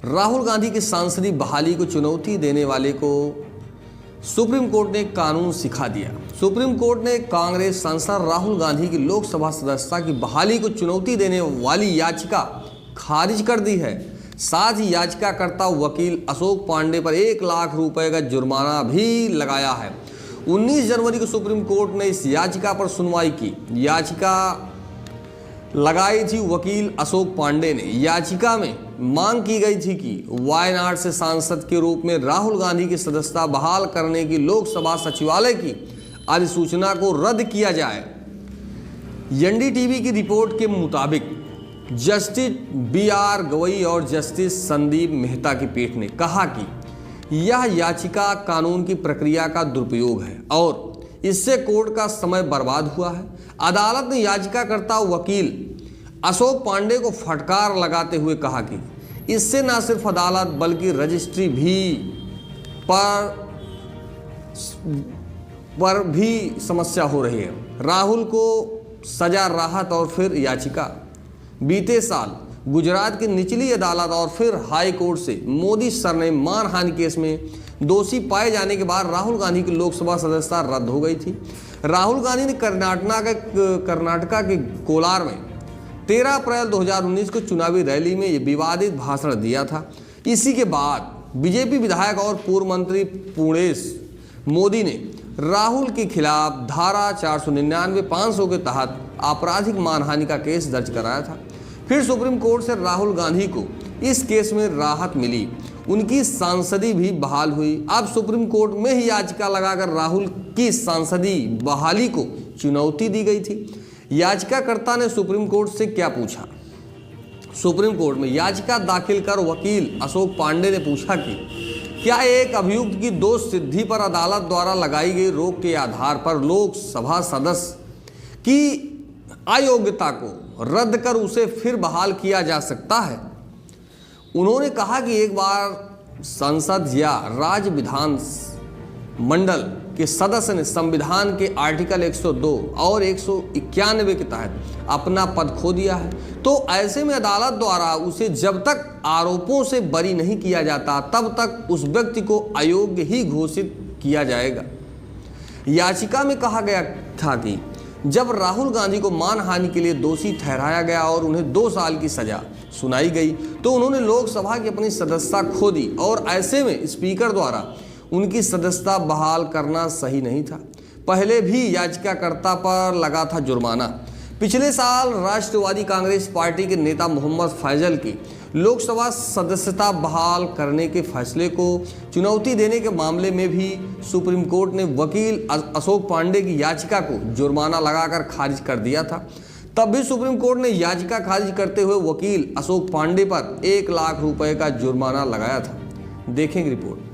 राहुल गांधी की सांसदी बहाली को चुनौती देने वाले को सुप्रीम कोर्ट ने कानून सिखा दिया। सुप्रीम कोर्ट ने कांग्रेस सांसद राहुल गांधी की लोकसभा सदस्यता की बहाली को चुनौती देने वाली याचिका खारिज कर दी है। साथ ही याचिकाकर्ता वकील अशोक पांडे पर 1 लाख रुपए का जुर्माना भी लगाया है। 19 जनवरी को सुप्रीम कोर्ट ने इस याचिका पर सुनवाई की। याचिका लगाई थी वकील अशोक पांडे ने। याचिका में मांग की गई थी कि वायनाड से सांसद के रूप में राहुल गांधी की सदस्यता बहाल करने की लोकसभा सचिवालय की अधिसूचना को रद्द किया जाए। एनडीटीवी की रिपोर्ट के मुताबिक जस्टिस BR गवई और जस्टिस संदीप मेहता की पीठ ने कहा कि यह याचिका कानून की प्रक्रिया का दुरुपयोग है और इससे कोर्ट का समय बर्बाद हुआ है। अदालत ने याचिकाकर्ता वकील अशोक पांडे को फटकार लगाते हुए कहा कि इससे न सिर्फ अदालत बल्कि रजिस्ट्री पर भी समस्या हो रही है। राहुल को सजा राहत और फिर याचिका। बीते साल गुजरात की निचली अदालत और फिर हाई कोर्ट से मोदी सर ने मानहानि केस में दोषी पाए जाने के बाद राहुल गांधी की लोकसभा सदस्यता रद्द हो गई थी। राहुल गांधी ने कर्नाटका के कोलार में 13 अप्रैल 2019 को चुनावी रैली में विवादित भाषण दिया था। इसी के बाद बीजेपी विधायक और पूर्व मंत्री पूर्णेश मोदी ने राहुल के खिलाफ धारा 499-500 के तहत आपराधिक मानहानि का केस दर्ज कराया था। फिर सुप्रीम कोर्ट से राहुल गांधी को इस केस में राहत मिली, उनकी सांसदी भी बहाल हुई। अब सुप्रीम कोर्ट में ही याचिका लगाकर राहुल की सांसदी बहाली को चुनौती दी गई थी। याचिकाकर्ता ने सुप्रीम कोर्ट से क्या पूछा? सुप्रीम कोर्ट में याचिका दाखिल कर वकील अशोक पांडे ने पूछा कि क्या एक अभियुक्त की दोष सिद्धि पर अदालत द्वारा लगाई गई रोक के आधार पर लोकसभा सदस्य की अयोग्यता को रद्द कर उसे फिर बहाल किया जा सकता है? उन्होंने कहा कि एक बार संसद या राज्य विधान मंडल के सदस्य ने संविधान के आर्टिकल 102 और 191 के तहत अपना पद खो दिया है तो ऐसे में अदालत द्वारा उसे जब तक आरोपों से बरी नहीं किया जाता तब तक उस व्यक्ति को अयोग्य ही घोषित किया जाएगा। याचिका में कहा गया था कि जब राहुल गांधी को मानहानि के लिए दोषी ठहराया गया और उन्हें 2 साल की सजा सुनाई गई तो उन्होंने लोकसभा की अपनी सदस्यता खो दी और ऐसे में स्पीकर द्वारा उनकी सदस्यता बहाल करना सही नहीं था। पहले भी याचिकाकर्ता पर लगा था जुर्माना। पिछले साल राष्ट्रवादी कांग्रेस पार्टी के नेता मोहम्मद फैजल की लोकसभा सदस्यता बहाल करने के फैसले को चुनौती देने के मामले में भी सुप्रीम कोर्ट ने वकील अशोक पांडे की याचिका को जुर्माना लगाकर खारिज कर दिया था। तब भी सुप्रीम कोर्ट ने याचिका खारिज करते हुए वकील अशोक पांडे पर 1 लाख रुपए का जुर्माना लगाया था। देखेंगे रिपोर्ट।